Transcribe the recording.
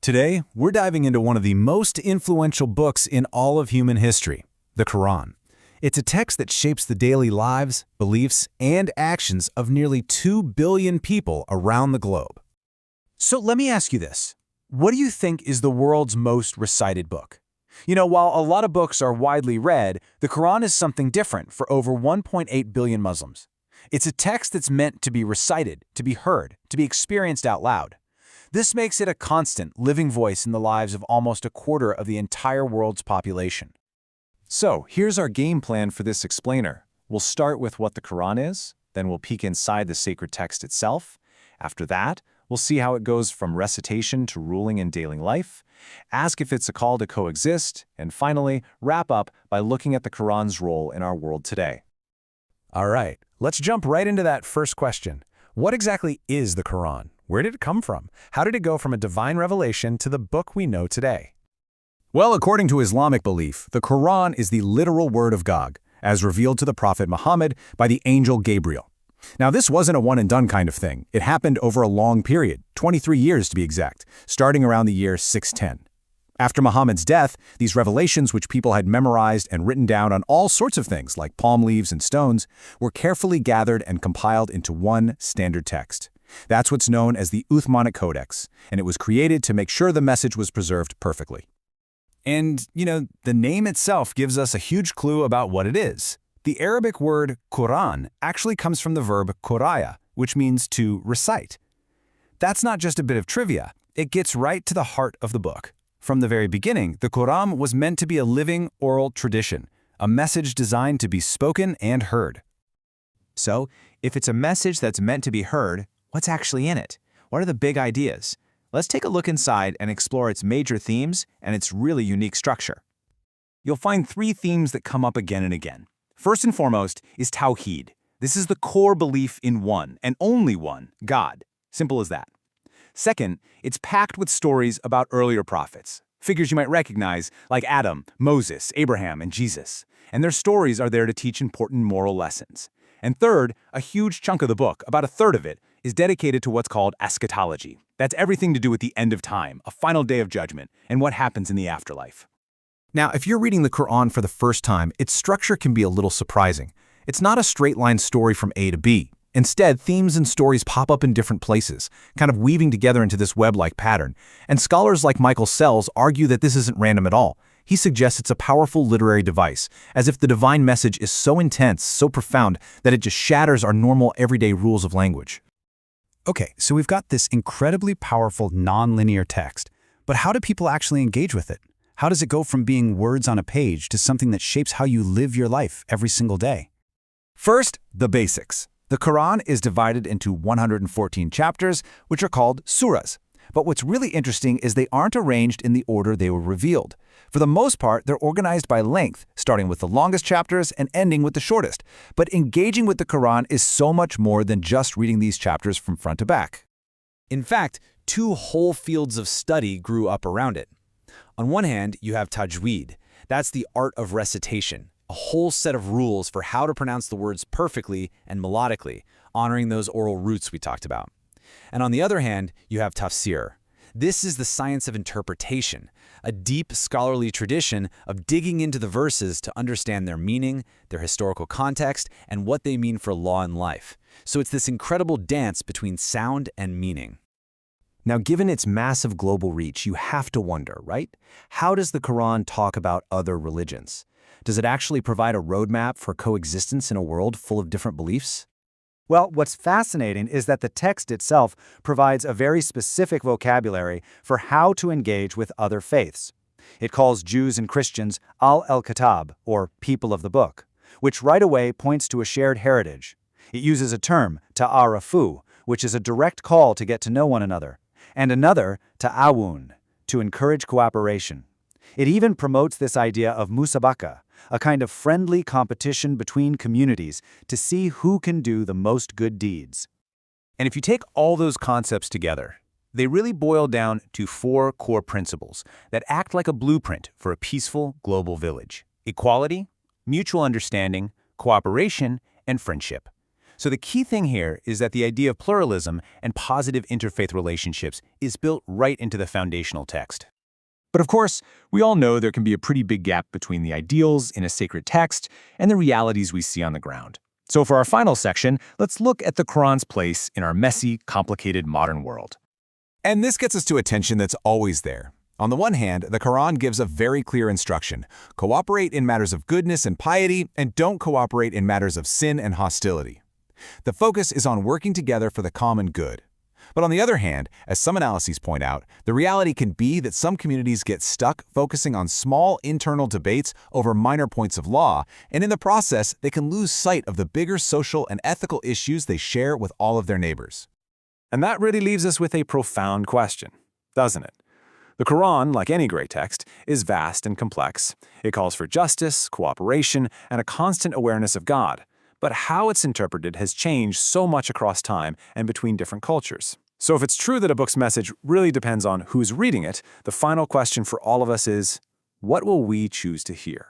Today, we're diving into one of the most influential books in all of human history, the Quran. It's a text that shapes the daily lives, beliefs, and actions of nearly 2 billion people around the globe. So let me ask you this. What do you think is the world's most recited book? While a lot of books are widely read, the Quran is something different for over 1.8 billion Muslims. It's a text that's meant to be recited, to be heard, to be experienced out loud. This makes it a constant, living voice in the lives of almost a quarter of the entire world's population. So, here's our game plan for this explainer. We'll start with what the Quran is, then we'll peek inside the sacred text itself. After that, we'll see how it goes from recitation to ruling in daily life, ask if it's a call to coexist, and finally, wrap up by looking at the Quran's role in our world today. All right, let's jump right into that first question. What exactly is the Quran? Where did it come from? How did it go from a divine revelation to the book we know today? Well, according to Islamic belief, the Quran is the literal word of God, as revealed to the Prophet Muhammad by the angel Gabriel. Now, this wasn't a one-and-done kind of thing. It happened over a long period, 23 years to be exact, starting around the year 610. After Muhammad's death, these revelations, which people had memorized and written down on all sorts of things like palm leaves and stones, were carefully gathered and compiled into one standard text. That's what's known as the Uthmanic Codex, and it was created to make sure the message was preserved perfectly. And, the name itself gives us a huge clue about what it is. The Arabic word Quran actually comes from the verb quraya, which means to recite. That's not just a bit of trivia. It gets right to the heart of the book. From the very beginning, the Quran was meant to be a living oral tradition, a message designed to be spoken and heard. So, if it's a message that's meant to be heard, what's actually in it? What are the big ideas? Let's take a look inside and explore its major themes and its really unique structure. You'll find 3 themes that come up again and again. First and foremost is Tawheed. This is the core belief in one, and only one, God. Simple as that. Second, it's packed with stories about earlier prophets, figures you might recognize like Adam, Moses, Abraham, and Jesus. And their stories are there to teach important moral lessons. And third, a huge chunk of the book, about a third of it, is dedicated to what's called eschatology. That's everything to do with the end of time, a final day of judgment, and what happens in the afterlife. Now, if you're reading the Quran for the first time, its structure can be a little surprising. It's not a straight-line story from A to B. Instead, themes and stories pop up in different places, kind of weaving together into this web-like pattern. And scholars like Michael Sells argue that this isn't random at all. He suggests it's a powerful literary device, as if the divine message is so intense, so profound, that it just shatters our normal everyday rules of language. Okay, so we've got this incredibly powerful non-linear text, but how do people actually engage with it? How does it go from being words on a page to something that shapes how you live your life every single day? First, the basics. The Quran is divided into 114 chapters, which are called surahs. But what's really interesting is they aren't arranged in the order they were revealed. For the most part, they're organized by length, starting with the longest chapters and ending with the shortest. But engaging with the Quran is so much more than just reading these chapters from front to back. In fact, 2 whole fields of study grew up around it. On one hand, you have tajweed. That's the art of recitation, a whole set of rules for how to pronounce the words perfectly and melodically, honoring those oral roots we talked about. And on the other hand, you have tafsir. This is the science of interpretation, a deep scholarly tradition of digging into the verses to understand their meaning, their historical context, and what they mean for law and life. So it's this incredible dance between sound and meaning. Now, given its massive global reach, you have to wonder, right? How does the Quran talk about other religions? Does it actually provide a roadmap for coexistence in a world full of different beliefs? Well, what's fascinating is that the text itself provides a very specific vocabulary for how to engage with other faiths. It calls Jews and Christians al-Kitab, or people of the book, which right away points to a shared heritage. It uses a term, ta'arafu, which is a direct call to get to know one another, and another, ta'awun, to encourage cooperation. It even promotes this idea of musabaka, a kind of friendly competition between communities to see who can do the most good deeds. And if you take all those concepts together, they really boil down to 4 core principles that act like a blueprint for a peaceful global village: equality, mutual understanding, cooperation, and friendship. So the key thing here is that the idea of pluralism and positive interfaith relationships is built right into the foundational text. But of course, we all know there can be a pretty big gap between the ideals in a sacred text and the realities we see on the ground. So for our final section, let's look at the Quran's place in our messy, complicated modern world. And this gets us to a tension that's always there. On the one hand, the Quran gives a very clear instruction: cooperate in matters of goodness and piety, and don't cooperate in matters of sin and hostility. The focus is on working together for the common good. But on the other hand, as some analyses point out, the reality can be that some communities get stuck focusing on small internal debates over minor points of law, and in the process, they can lose sight of the bigger social and ethical issues they share with all of their neighbors. And that really leaves us with a profound question, doesn't it? The Quran, like any great text, is vast and complex. It calls for justice, cooperation, and a constant awareness of God. But how it's interpreted has changed so much across time and between different cultures. So if it's true that a book's message really depends on who's reading it, the final question for all of us is, what will we choose to hear?